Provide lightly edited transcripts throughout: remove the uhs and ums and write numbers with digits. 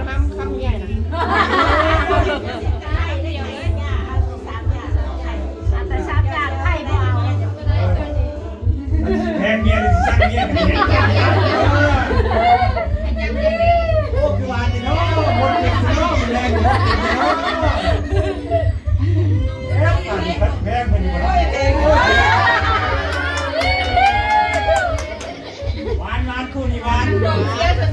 คำใหญ่นะแต่ชาติไทยบ่เอาแพงเมียหรือสั่งเมียโอ้คือวานนี่เนาะคนเก่งเนาะมันแรงเนาะแพงมันอยู่หวานคู่นี่หวานเสียจน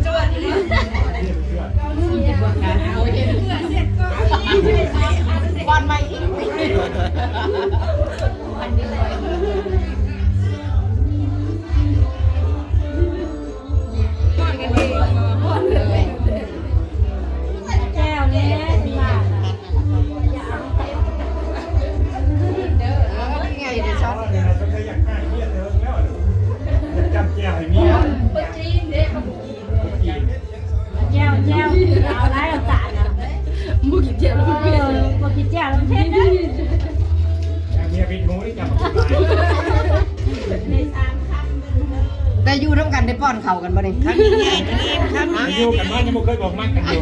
บอลไม่อีกแก้วนี้มาไงเดี๋ยวชอบเลยเราจะอยากให้เมียเธอแล้วอยากจำแก้วให้เมียแก้วเอาไรเอาตานะบุกิแก้วแล้วเพี้ยนบุกิแก้วแล้วเพี้ยนนะเมียเป็นหูนี่จำไม่ได้แต่อยู่ร่วมกันได้ป้อนเข่ากันบ่นี่ครับแย่นี่ครับอยู่กันมายังไม่เคยบอกมากกันอยู่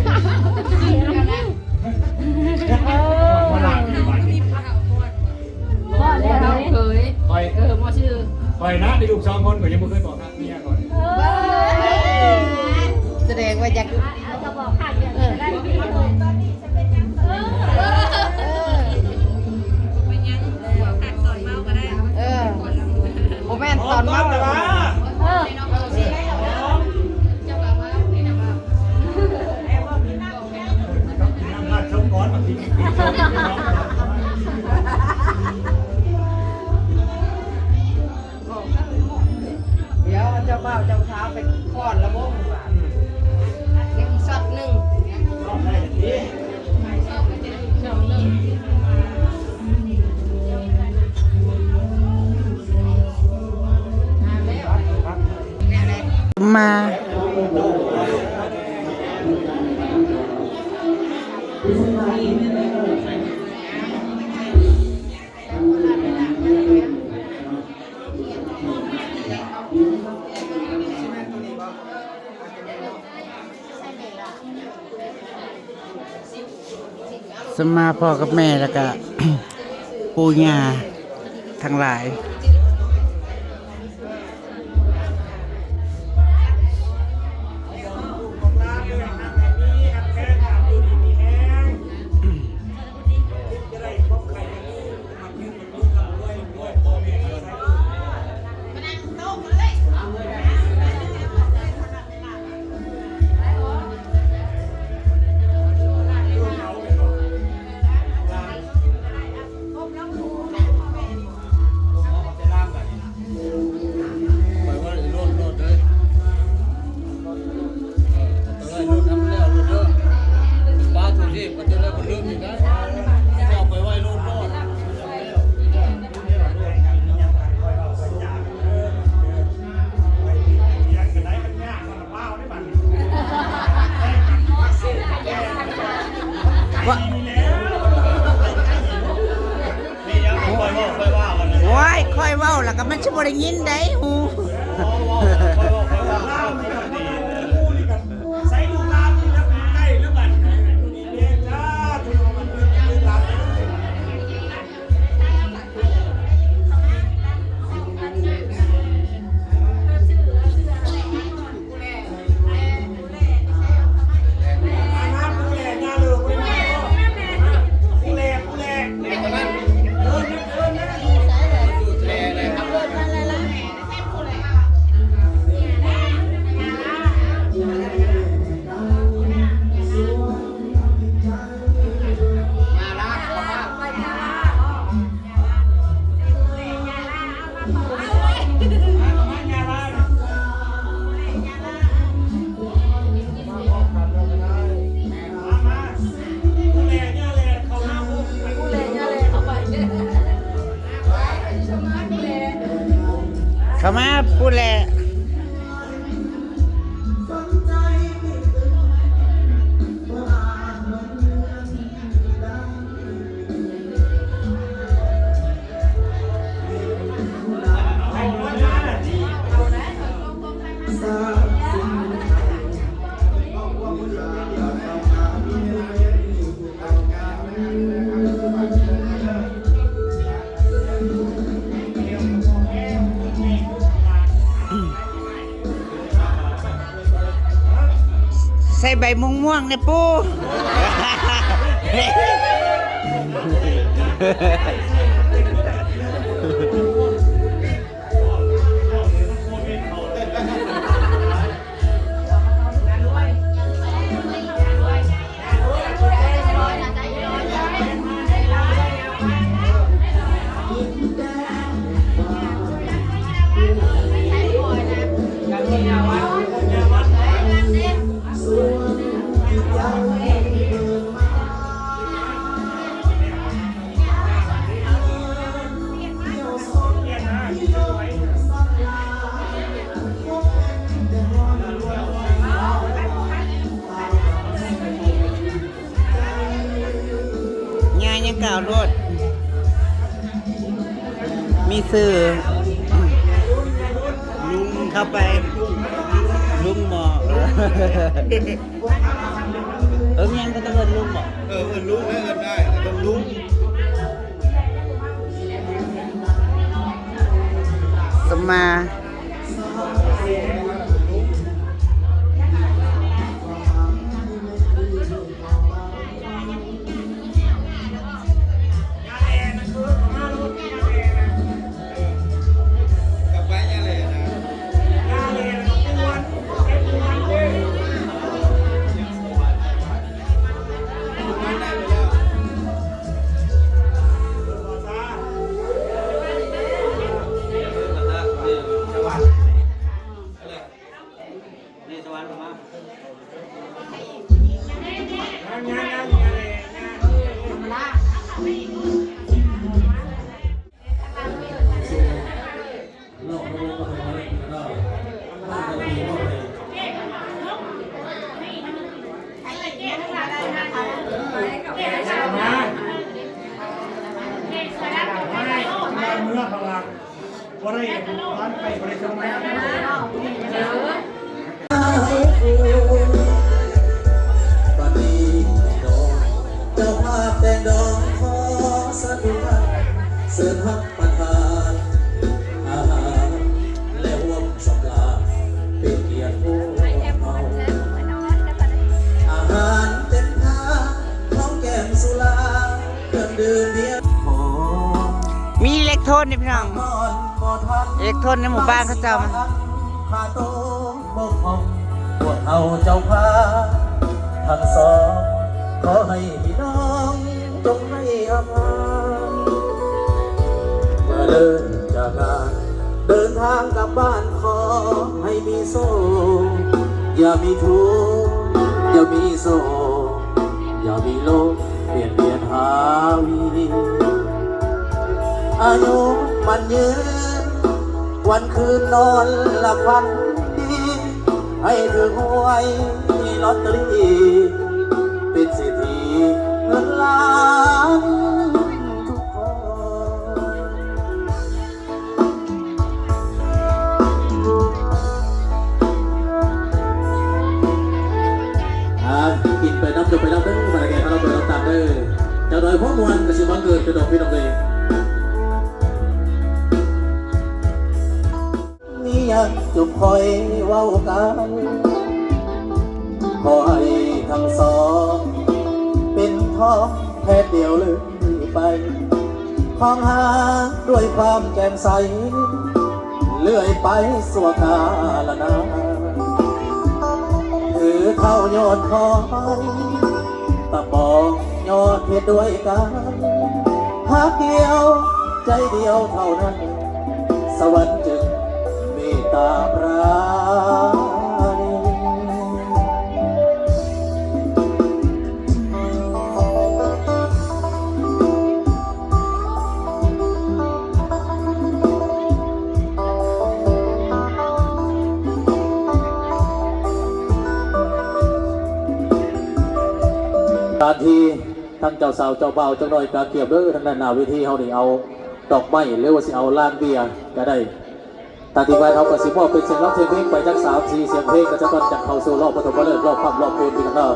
มาหลังวันนี้พ่อแล้วเคยคอยพ่อชื่อคอยนะได้ลูก2 คนก็ยังไม่เคยบอกนะเมียก่อนแสดงว่าอยากจะบอกขาดเดือนได้ปีตอนนี้จะเป็นยังเป็นยังขาดตอนเมาก็ได้โมแม่นตอนเมาเลยวะเดี๋ยวเจ้าบ่าวเจ้าสาวไปฟ้อนระบบอีกช็อตหนึ่งมาสมาพ่อกับแม่แล้วก็ ปู่ย่าทั้งหลายว้ายค่อยเว้าแล้วก็มันจะบ่ได้ยินได้หูใส่ลูกลามนี่แล้วใกล้แล้วบัดนี่เลี้ยงจ้าทุนมันยืนรับเข้ามาพูดแหละ ใบม่วงๆเนี่ยปู ยังกล่าวรถมีสื่อลุงเข้าไปลุงหมอยังก็ต้องเอินลุงบอกเอินลุงได้ต้องลุง สมมาเมื่อพลังว่าได้ร้านไปบริษัทไหนปฏิโดเจ้าภาพแต่งดอกขอสาธุการเสริมฮักประทานอาหารและร่วมสำราญเป็นเกียรติผู้เขาอาหารเต็มทางของแก้มสุราเครื่องดื่มเบียร์หอม มีอิเล็กโทรนนี่พี่น้องอิเล็กโทรนในหมู่บ้านเขาเจ้ามัน พาโตบกของพวกเอาเจ้าพาทั้งสองขอให้พี่น้องจงให้อภัยเมื่อเดินจากงานเดินทางกลับบ้านขอให้มีโซ่อย่ามีทุกข์อย่ามีโซ่อย่ามีโลกเปลี่ยนหาวีอายุมันยืนวันคืนนอนหลับฝันดีให้ถึงหวยลอตเตอรี่เป็นเศรษฐีเงินล้านทุกคนกินไปน้ำจบไปน้ำเด้อมาแก่เราไปน้ำตามเด้อจะโดยพ่อมวลกระสิบังเกิดกระดกพี่น้องเลยนี่ยังจุบคอยเว้ากันขอให้ทั้งสองเป็นท้องแค่เดียวเลยไปของหาด้วยความแจ่มใสเลื่อยไปสัวกาละนาถือเข้ายอดคอยตะบอกยอดเพชรด้วยกันหักเดียวใจเดียวเท่านั้นสวรรค์จึงเมตตาปราณี การที่ทั้งเจ้าสาวเจ้าบ่าวเจ้าน้อยกาเกียบเด้อทางด้านหน้าเวทีเฮานี่เอาดอกไม้หรือว่าสิเอาลานเบียร์ก็ได้ตาที่ไว้เขาก็สิมอบเป็นเสียงร้องเพลงไปจาก3-4เสียงเพลงก็จะต้นจากเข้าสู่รอบปฐมฤกษ์รอบค่ำรอบคืนพี่น้อง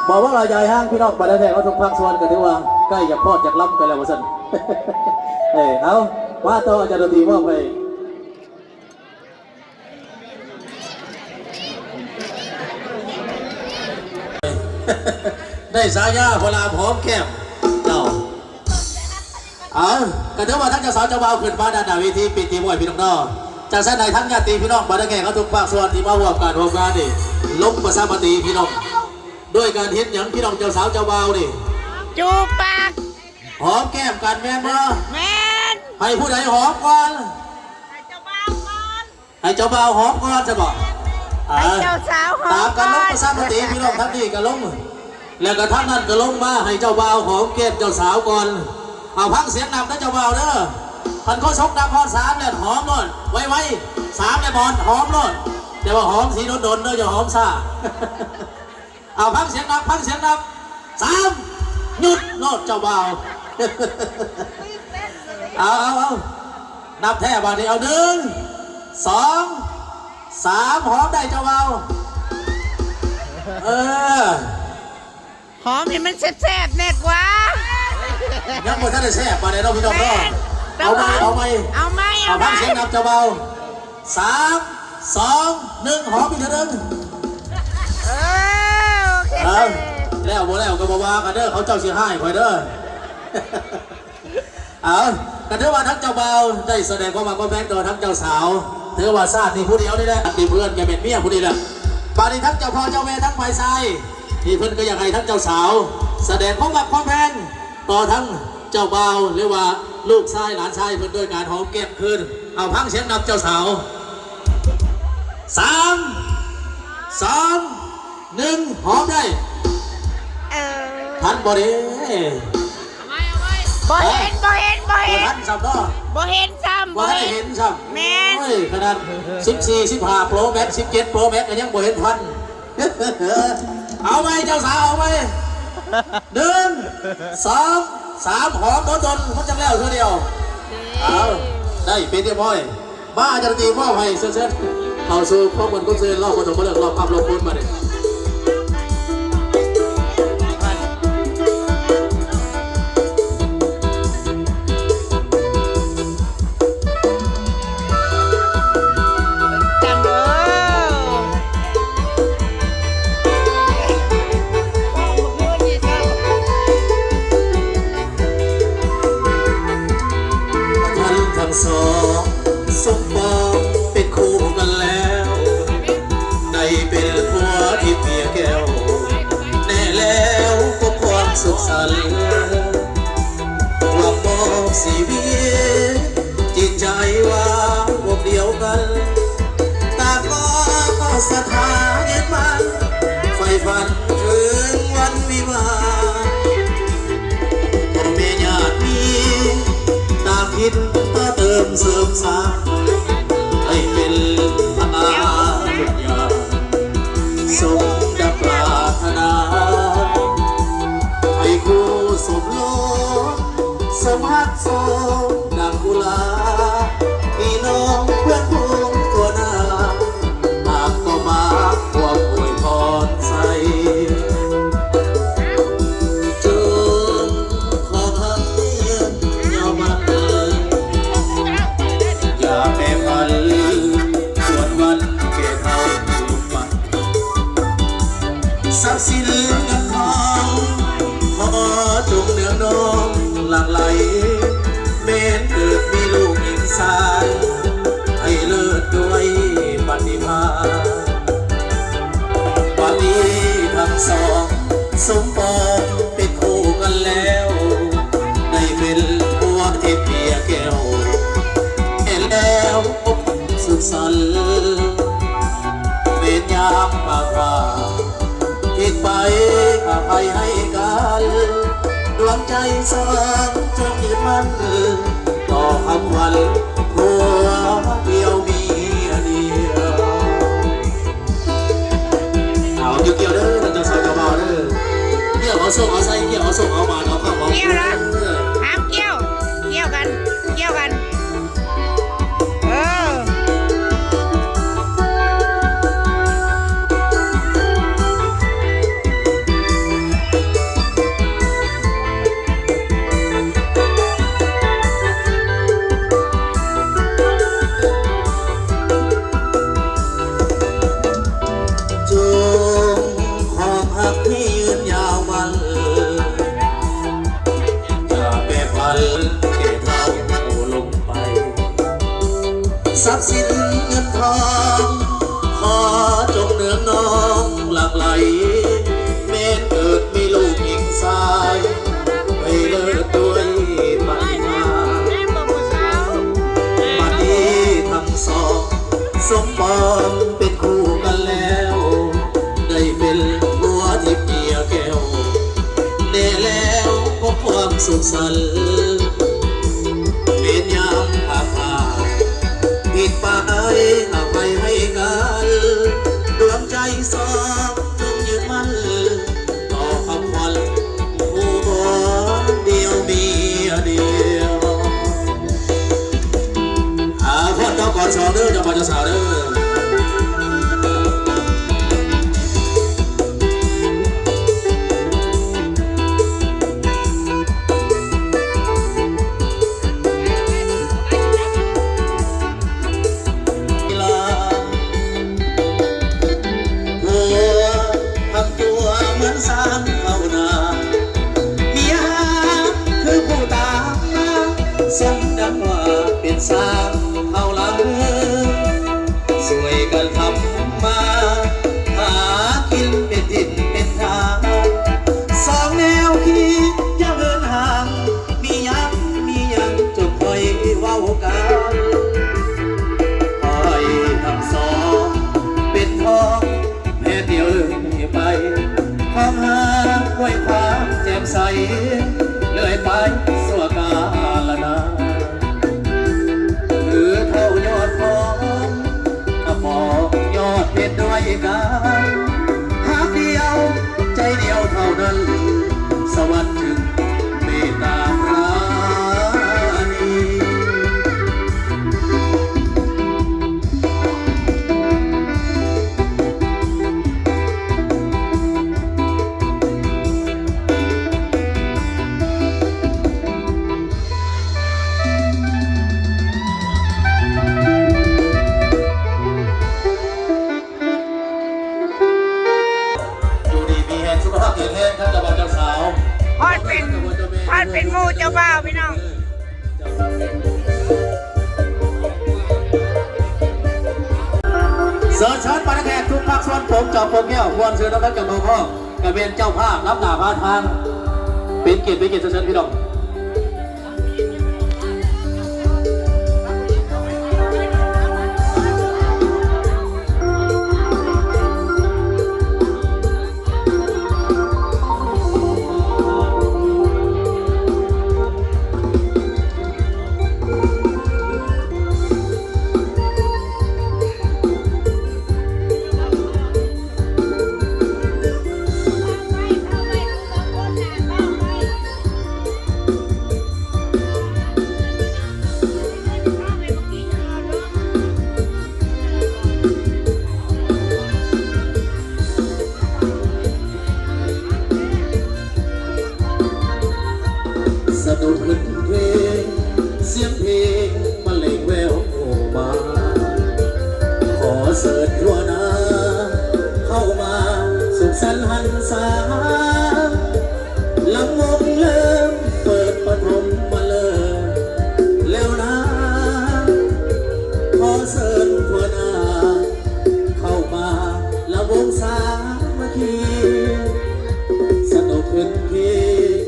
บอกว่าเราใหญ่ห้างพี่น้องไปแล้วแท้เขาทุกภาคส่วนก็ถือว่าใกล้อยากพอดอยากล้ำกันแล้วว่าซั่น เอาว่าต่อจะดนตรีมอบไป ได้สายาพลาพร้อมแก้มเจ้าก็ถือว่าทั้งเจ้าสาวเจ้าบ่าวขึ้นมาด้านหน้าเวทีปิดทีมวยพี่น้องๆจากเส้นไหนทั้งญาติพี่น้องบรรดาแก่เขาทุกภาคส่วนที่มาร่วมการนี่ล้มประชามติพี่น้องด้วยการเฮ็ดหยังพี่น้องเจ้าสาวเจ้าบ่าวนี่ จูบปาก หอมแก้มกันแม่นบ่ แม่น ให้ผู้ใดหอมก่อน ให้เจ้าบ่าวก่อน ให้เจ้าบ่าวหอมก่อนจะบอก ให้เจ้าสาวหอม ตามกันล้ม ก่ ประชามติพี่น้องทั้งนี้ก็ล้มแล้วก็ทั้งนั้นก็ล้มมาให้เจ้าบ่าวหอมแก้มเจ้าสาวก่อนเอาพังเสียงนำนะเจ้าบ่าวเด้อพันเขาชกนำพอ3เนี่ยหอมโน่นไว้3เนี่ยบอลหอมโน่นแต่ว่าหอมสีโดนๆเด้ออย่าหอมซ่าเอาพังเสียงนำ3หยุดโน่นเจ้าบ่าวเอานับแท้บาดนี้เอา1 2 3หอมได้เจ้าบ่าวหอมเห็นมันแซ่บๆแน่กว่า ยังบ่ทันได้แซ่บมาเลยเนาะพี่น้องเนาะเอาไหมเอาพังเสียงนับเจ้าเบา3 2 1หอมอีกเด้อ โอเค แล้วบ่แล้วก็บ่ว่ากันเด้อเขาเจ้าสิให้ข่อยเด้อก็ถือว่าทั้งเจ้าเบาได้แสดงความแบ่งตัวทั้งเจ้าสาวถือว่าชาตินี่ผู้เดียวนี่แหละที่เพื่อนแกเป็นเมียผู้นี้แหละปานี้ทั้งเจ้าพ่อเจ้าแม่ทั้งฝ่ายชายที่เพื่อนก็อยากให้ทั้งเจ้าสาวแสดงความแบ่งต่อทั้งเจ้าบ่าวหรือว่าลูกชายหลานชายเพื่อนด้วยการหอมแก้มคืนเอาพังเสียงนับเจ้าสาว3 2 1หอมได้ทันบ่ดีบ่เห็นทันซ้ำเนาะ บ่เห็นซ้ำ บ่ได้เห็นซ้ำ แม่น ขนาด14 15 Pro Max 17 Pro Max ก็ยังบ่เห็นทันเอาไหมเจ้าสาวเอาไหม1 2 3หอมโดนมันจังแล้วเท่าเดียวเอาได้เป็นที่พ่อยบ้าจังตีพ่อให้เชิญเข้าสู่ข้อมูลกุ้งเซนรอบคนของเลิกรอบภาพรอบคนมาเลยสมปองเป็นคู่กันแล้วได้เป็นผัวที่เปียแก้วแน่แล้วก็ความสุขสันต์ความมองสีวิจิตใจว่าพวกเดียวกันตาก็สถานยึดมันไฟฝันถึงวันวิวาพ่อแม่ญาติมีตามคิดมาเติมเสริมสร้างให้เป็นทุกอย่างสมดังปรารถนาให้คู่สมโลสมหักสมดังกุลาพี่น้องเพื่อนพ้องตัวหน้าหากก็มาพวกอวยพรใส่จนขอพักที่ยืนยาวมาอย่าแปรผันส่วนวันแก่เท่าทุกวันทรัพย์สินเงินทองขอจงเนืองน้องหลั่งไหลแม้นเกิดมีลูกหญิงชายให้เลิศด้วยปฏิภาณวันนี้ทั้งสองสมปองเป็นคู่กันแล้วได้เป็นผัวที่เปียแก้วแล้วสุขสันต์เป็นยามปากว่าคิดไปอภัยให้กันดวงใจสองจงยึดมั่นต่อคำวันผัวเดียวมีเดียวเอาเกี่ยวเด้อเราจะสาวจะเบาเด้อเกี่ยวเอาส่งเอาใส่เกี่ยวเอาส่งเอามาเอาข้าวเอาเกี่ยวนะห้ามเกี่ยวกันจงขอพักให้ยืน ทรัพย์สินเงินทองขอจงเนืองน้องหลั่งไหลแม้เกิดมีลูกหญิงชายไปเลิศด้วยปัญญาบัดนี้ทั้งสองสมปองเป็นคู่กันแล้วได้เป็นบัวที่เปียแก้วแน่แล้วพบความสุขสันต์เป็นยามพาพาผิดไปอภัยให้กันดวงใจสองจงยึดมั่นต่อคำขวัญผู้เดียวมีเดียวพ่อเจ้าก่อนสองเด้อเจ้าพ่อเจ้าสาวเด้อสมดังว่าเป็นสาวเท่าหลังสวยกันทำมาหากินเป็นดินเป็นทางสองแนวคิดอย่าเดินห่างมียังจงคอยเว้ากันคอยทั้งสองเป็นทองแม่เดียวเลยไปความหาด้วยความแจ่มใสเลยไปสัวกาลนาหรือเท่ายอดทองมาบอกยอดเพชรด้วยกันหากเดียวใจเดียวเท่านั้นสวรรค์ถึงเมตตาปราณี เป็นหมู่เจ้าบ่าวพี่น้องเสิร์ชเชิญมาแขกทุกภาคส่วนผมจอบผมแก้วควรซื้อน้ำมันกับมือพ่อกระเบนเจ้าภาพรับหน้าพาทางเป็นเกียรติเชิญพี่น้องสะดุดขึ้นเพลงเสียงเพลงมาเล่งแววมาขอเสิร์ชทั่วหน้าเข้ามาสุขสันต์หันษาลำวงเริ่มเปิดปฐมมาเลยแล้วนะขอเสิร์ชทั่วหน้าเข้ามาลำวงสามัคคีสนุกขึ้นเพลง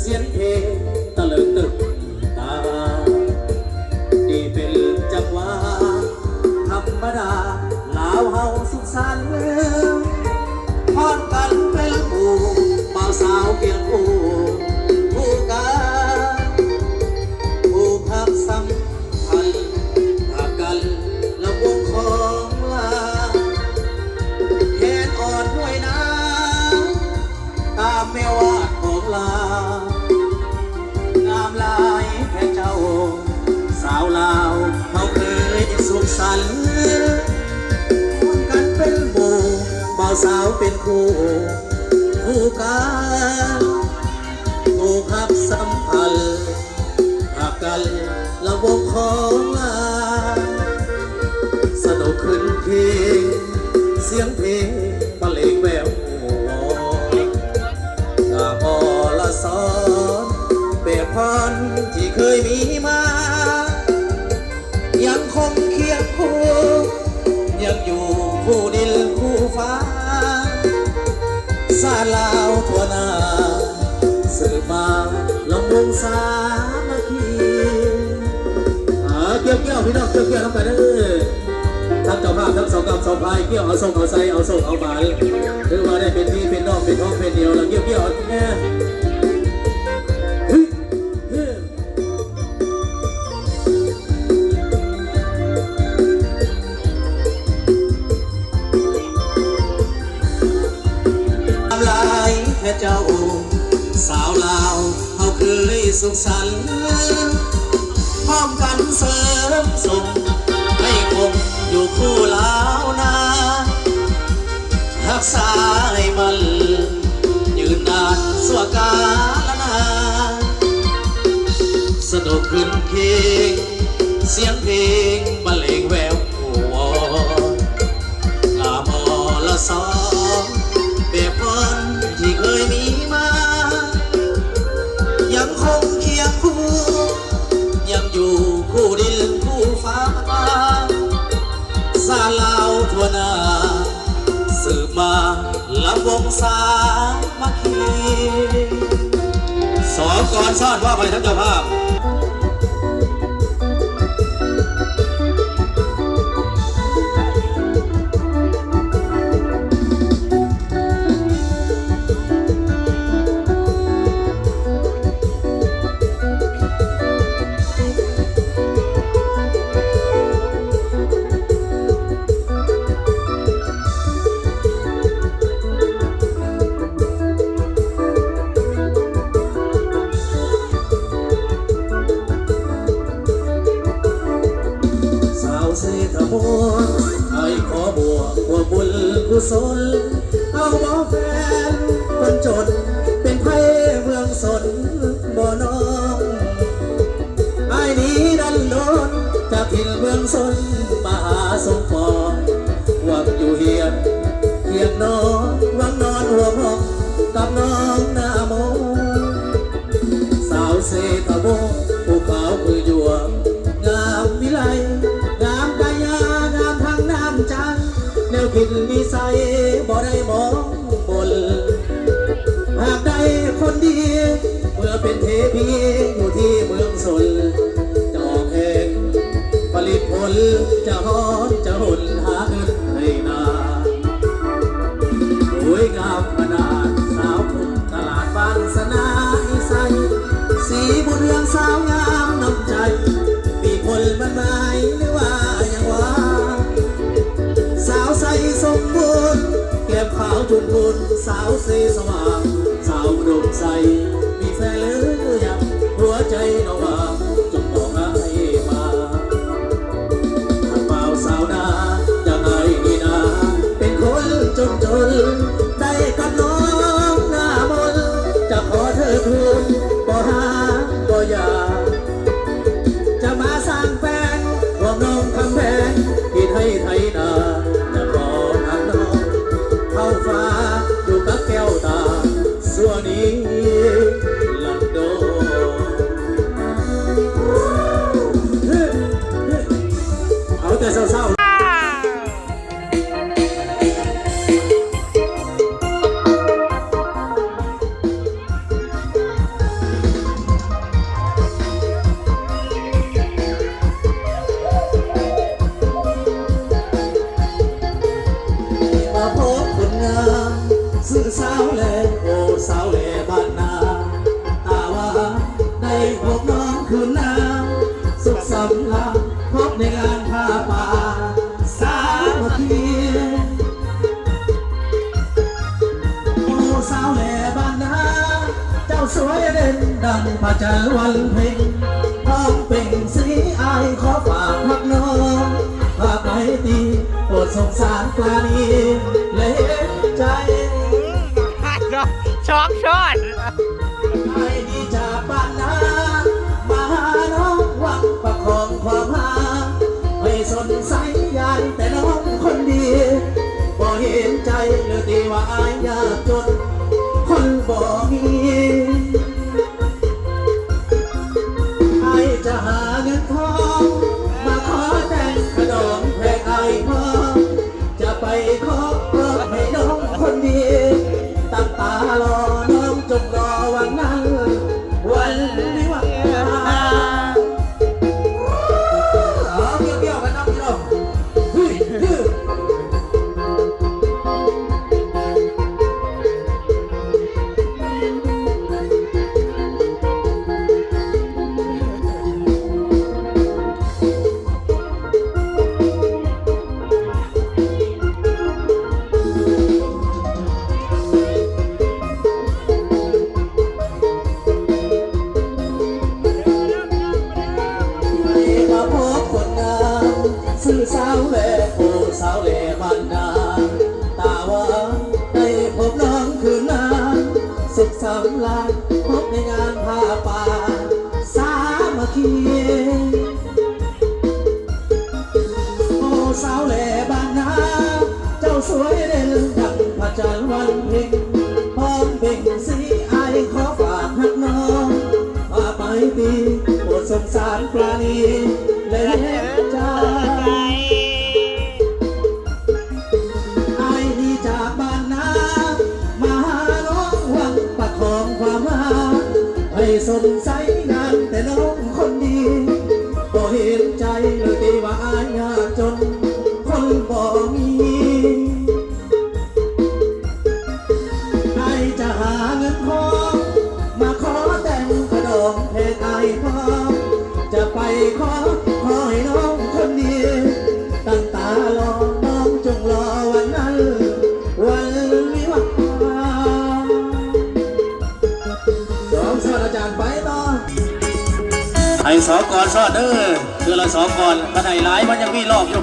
เสียงเพลงตะลึงตึกตานี่เป็นจังหวะธรรมดาลาวเฮาสุขสันต์พร้อมกันเป็นผู้บ่าวสาวเคียงคู่ผู้กันผู้พักสัมพันธ์หากกันและวงของลาแขนอ่อนด้วยนะตามแมวาดของลางามลายแค่เจ้าสาวลาวเขาเคยสุขสันต์กันเป็นหมู่บ่าวสาวเป็นคู่คู่กันคู่ขับสัมพันธ์หากกันละวงของลาสนุกขึ้นเพลงเสียงเพลงบรรเลงแววพอละสอนเปรียบพรที่เคยมีมายังคงคิด มาลำวงสามัคคีเกี่ยวพี่น้องเกี่ยวน้ำกันเด้อทั้งเจ้าภาพทั้งสองกำสองพายเกี่ยวเอาส่งเอาใส่เอาส่งเอาบาลถือว่าได้เป็นพี่เป็นน้องเป็นท้องเป็นเดียวแล้วเกี่ยวแน่ลายแค่เจ้าสาวลาวเขาเคยสุขสันต์พร้อมกันเสริมส่งให้คงอยู่คู่ลาวนารักษาให้มันยืนนานสวกาลนานสนุกขึ้นเพลงเสียงเพลงบรรเลงแววหัวลามอละซอแบบคนที่เคยมีมายังคงเคียงคู่ยังอยู่คู่ดินคู่ฟ้าสาลาวทั่วหน้าสืบมาลำวงสามัคคีสองก่อนซ่อนว่าไปทั้งเจ้าภาพกุศลเอาบ่แฟนคนจนเป็นไพ่เมืองสนบ่น้องไอ้นี้ดันโดนจากถิ่นเมืองสนมาหาสมปองหวังอยู่เฮียนเคียงนอนหวังนอนหัวห้องกับน้องหน้าโมสาวเศรษฐโมภูเขาคือหยวงงามวิไลงามกายางามทางน้ำจันแนวคิดนิสัยบ่ได้มองบนหากได้คนดีเมื่อเป็นเทพีอยู่ที่เมืองสนจะออกแห่งผลิตผลจะฮอนจะหนหาเงินให้นาสวยงามขนาดสาวพุ่งตลาดบางสนาอีไซสีบุญเรืองสาวงามน้ำใจมีคนมันหมายหรือว่าอย่างว่าสาวใสสมบูรณ์เก็บขาวจุนบุญสาวเสสว่างสาวดมใสมีแฟนหรือยังหัวใจน้องว่างจงบอกให้มาถ้าเปล่าสาวนาจะไงดีนาเป็นคนจนได้กับน้องหน้ามนจะขอเธอคืนบ่หาบ่อยากจะมาสร้างแฟนรวมน้องคำแพงกินให้ไทยนาฟ้าอยู่กับแก้วตาสัวนี้ลันโดเอาแต่เศร้าสื่อสาวเล่โอ้สาวเล่บ้านนาตาว่าได้พบน้องคืนน้ำสุขสำราญพบในงานผ้าป่าสามัคคีโอ้สาวเล่บ้านนาเจ้าสวยเด่นดังพระจันทร์วันเพ็ญพร้อมเป่งสีอายขอฝากพักน้องฝากไว้ตีโปรดสงสารปลาณีเล่ใจช็อกช็อตไอ้ดีจากบ้านนามาหาน้องหวังประคองความหาไม่สนใสยายแต่น้องคนดีบ่เห็นใจเลยตีว่าอายยากจนคนบ่มีไอ้จะหาเงินทองมาขอแต่งขนมแพงไอ้พ่อจะไปขอเพิ่มให้น้องคนดีตั้งตารอน้องจงรอวัน สุขสำราญพบในงานผ้าป่าสามัคคีโอ้สาวแหล่บ้านนาเจ้าสวยเด่นดังพระจันทร์วันเพ็ญพร้อมเบ่งสีไอขอฝากหักน้องมาไปตีโปรดสงสารปราณีและเห็นใจไอดีจากบ้านนามาหาน้องหวังประคองความรักให้สนใสงานแต่น้องคนดีก็เห็นใจเลยตีว่าอายยากจนคนบ่มีไอจะหาเงินทองมาขอแต่งกระดองเพลงไอพอจะไปขอให้น้องคนดีตั้งตารอน้องจงรอวันนั้นวันวิวาสองสอนอาจารย์ไปต่อให้สองก่อนสอนเด้อคือละสองก่อนกระไดหลายมันยังมีรอบอยู่